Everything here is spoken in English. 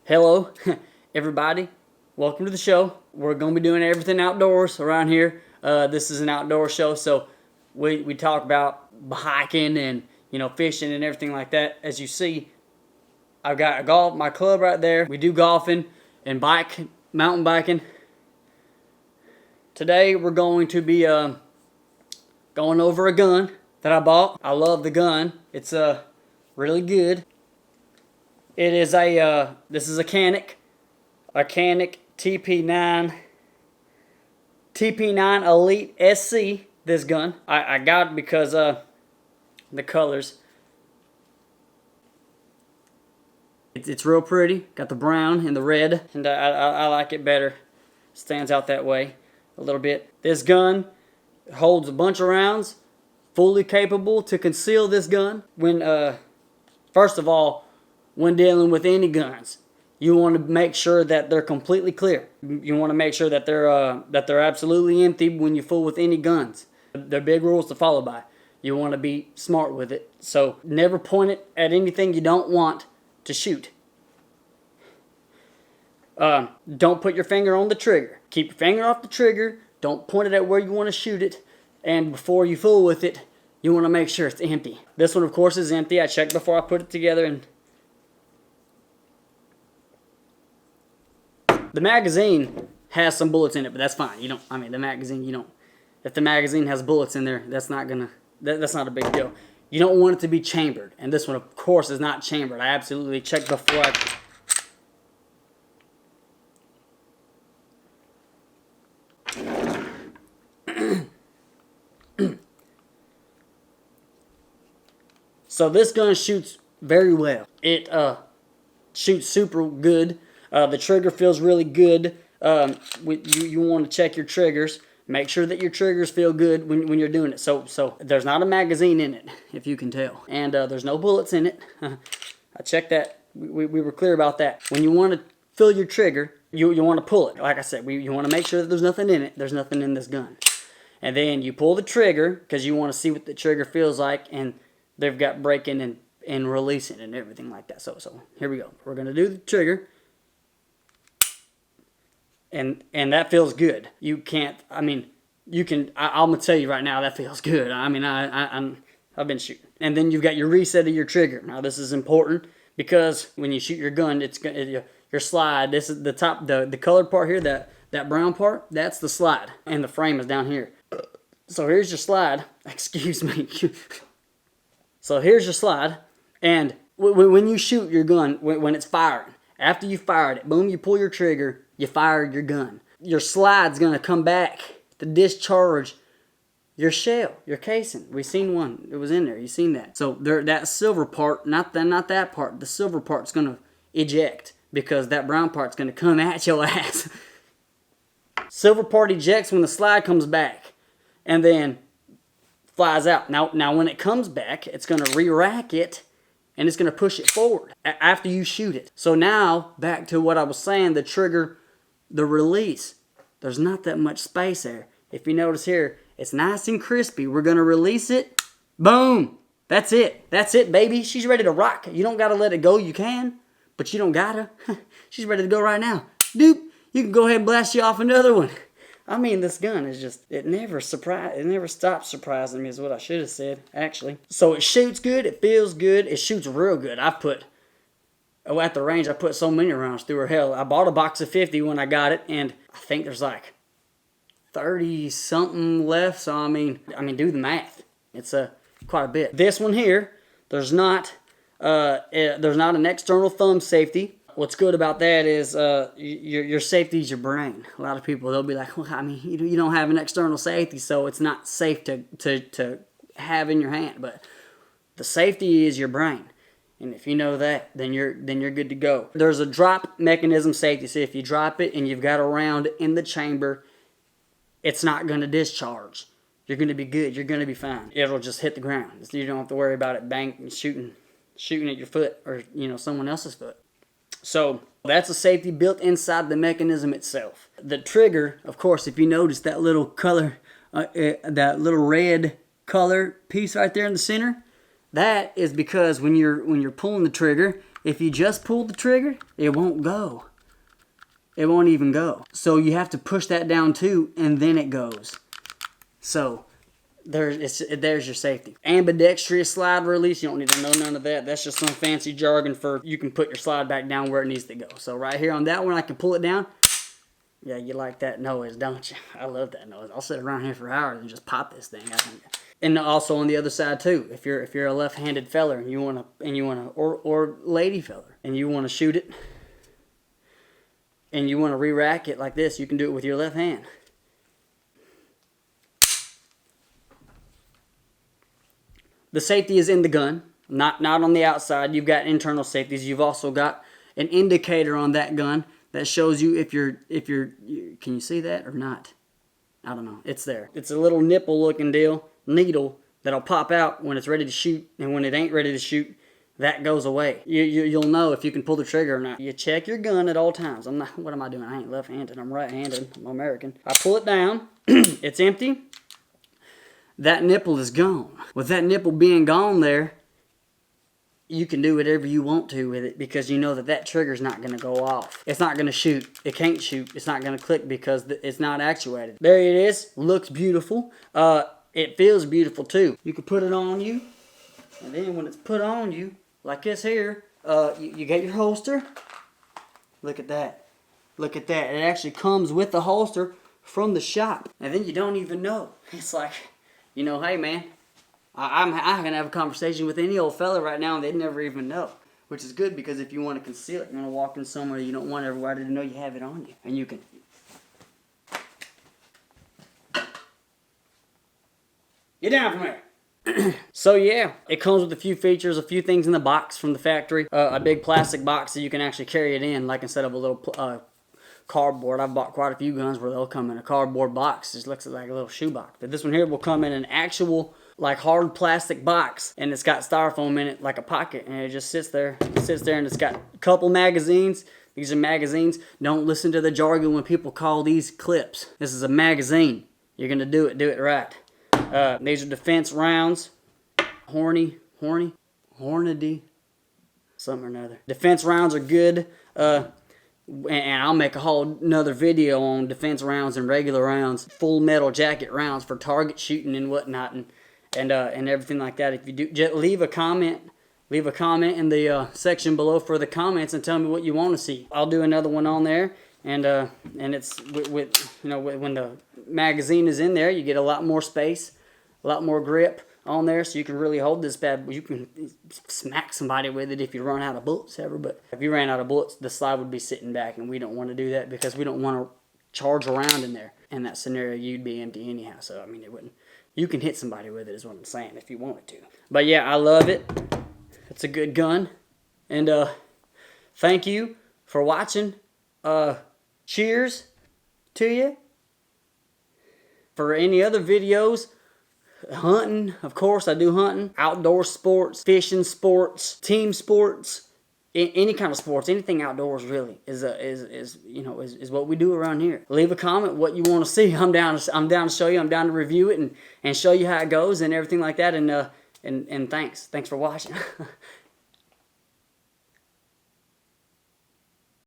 Hello, everybody. Welcome to the show. We're going to be doing everything outdoors around here. This is an outdoor show, so we talk about hiking and fishing and everything like that. As you see, I've got my club right there. We do golfing and mountain biking. Today we're going to be going over a gun that I bought. I love the gun. It's really good. It is this is a Canik TP9 Elite SC. This gun I got it because the colors. It's real pretty. Got the brown and the red, and I like it better. Stands out that way a little bit. This gun holds a bunch of rounds, fully capable to conceal this gun. First of all, when dealing with any guns, you want to make sure that they're completely clear. You want to make sure that they're absolutely empty when you fool with any guns. They're big rules to follow by. You want to be smart with it. So never point it at anything you don't want to shoot. Don't put your finger on the trigger. Keep your finger off the trigger. Don't point it at where you want to shoot it. And before you fool with it, you want to make sure it's empty. This one, of course, is empty. I checked before I put it together, and the magazine has some bullets in it, but that's fine. The magazine, if the magazine has bullets in there, that's not a big deal. You don't want it to be chambered, and this one, of course, is not chambered. I absolutely checked before So this gun shoots very well. It shoots super good. The trigger feels really good. You want to check your triggers. Make sure that your triggers feel good when you're doing it. So there's not a magazine in it, if you can tell. And there's no bullets in it. I checked that. We were clear about that. When you want to fill your trigger, you want to pull it. Like I said, you want to make sure that there's nothing in it. There's nothing in this gun. And then you pull the trigger because you want to see what the trigger feels like. And they've got breaking and releasing and everything like that. So here we go. We're going to do the trigger. And that feels good. You can. I'm gonna tell you right now that feels good. I've been shooting. And then you've got your reset of your trigger. Now this is important because when you shoot your gun, your slide. This is the top, the colored part here. That brown part. That's the slide, and the frame is down here. So here's your slide. Excuse me. So here's your slide, and when you shoot your gun, when it's firing, after you fired it, boom, you pull your trigger. You fired your gun. Your slide's going to come back to discharge your shell, your casing. We seen one. It was in there. You seen that. So that silver part, not that part, the silver part's going to eject because that brown part's going to come at your ass. Silver part ejects when the slide comes back and then flies out. Now when it comes back, it's going to re-rack it and it's going to push it forward after you shoot it. So now, back to what I was saying, the trigger, the release, there's not that much space there. If you notice here, it's nice and crispy. We're going to release it. Boom. That's it. That's it, baby. She's ready to rock. You don't got to let it go. You can, but you don't got to. She's ready to go right now. Doop. You can go ahead and blast you off another one. This gun is just, it never stops surprising me is what I should have said, actually. So it shoots good. It feels good. It shoots real good. At the range, I put so many rounds through her. Hell, I bought a box of 50 when I got it, and I think there's like 30-something left. So, do the math. It's quite a bit. This one here, there's not an external thumb safety. What's good about that is your safety is your brain. A lot of people, they'll be like, well, you don't have an external safety, so it's not safe to have in your hand. But the safety is your brain. And if you know that, then you're good to go. There's a drop mechanism safety. So if you drop it and you've got a round in the chamber, it's not going to discharge. You're going to be good. You're going to be fine. It'll just hit the ground. You don't have to worry about it shooting at your foot or someone else's foot. So that's a safety built inside the mechanism itself. The trigger, of course, if you notice that little color, that little red color piece right there in the center, That is because when you're pulling the trigger, if you just pull the trigger, it won't go. It won't even go. So you have to push that down too, and then it goes. So there's your safety. Ambidextrous slide release, you don't need to know none of that. That's just some fancy jargon for you can put your slide back down where it needs to go. So right here on that one, I can pull it down. Yeah, you like that noise, don't you? I love that noise. I'll sit around here for hours and just pop this thing. I think. And also on the other side too, if you're a left-handed feller and you wanna or lady feller and you wanna shoot it and you wanna re-rack it like this, you can do it with your left hand. The safety is in the gun, not on the outside. You've got internal safeties. You've also got an indicator on that gun that shows you if you're can you see that or not? I don't know. It's there. It's a little nipple looking needle that'll pop out when it's ready to shoot, and when it ain't ready to shoot, that goes away. You'll know if you can pull the trigger or not. You check your gun at all times. What am I doing? I ain't left-handed. I'm right-handed. I'm American. I pull it down. It's empty. That nipple is gone. With that nipple being gone there, you can do whatever you want to with it because you know that trigger's not going to go off. It's not going to shoot. It can't shoot. It's not going to click because it's not actuated. There it is. Looks beautiful. It feels beautiful too. You can put it on you, and then when it's put on you, like this here, you get your holster. Look at that. Look at that. It actually comes with the holster from the shop. And then you don't even know. It's like, you know, hey man, I can have a conversation with any old fella right now and they'd never even know. Which is good because if you want to conceal it, you want to walk in somewhere, you don't want everybody to know you have it on you. And you can... Get down from there. So yeah, it comes with a few features, a few things in the box from the factory. A big plastic box so you can actually carry it in, like instead of a little cardboard. I've bought quite a few guns where they'll come in a cardboard box. It just looks like a little shoe box. But this one here will come in an actual, like, hard plastic box, and it's got styrofoam in it like a pocket, and it just sits there. It sits there, and it's got a couple magazines. These are magazines. Don't listen to the jargon when people call these clips. This is a magazine. You're gonna do it right. These are defense rounds. Hornady, something or another. Defense rounds are good. And I'll make a whole another video on defense rounds and regular rounds, full metal jacket rounds for target shooting and whatnot, and everything like that. If you do, just leave a comment in the section below for the comments and tell me what you want to see. I'll do another one on there, and it's with you know, when the magazine is in there, you get a lot more space, a lot more grip on there, so you can really hold this bad. You can smack somebody with it if you run out of bullets ever, but if you ran out of bullets, the slide would be sitting back, and we don't want to do that because we don't want to charge around in there. In that scenario, you'd be empty anyhow, so I mean, it wouldn't. You can hit somebody with it is what I'm saying if you wanted to. But yeah, I love it. It's a good gun, and thank you for watching. Cheers to you. For any other videos, hunting, of course, I do hunting, outdoor sports, fishing sports, team sports, any kind of sports, anything outdoors really is what we do around here. Leave a comment what you want to see. I'm down to show you. I'm down to review it and show you how it goes and everything like that. And thanks for watching.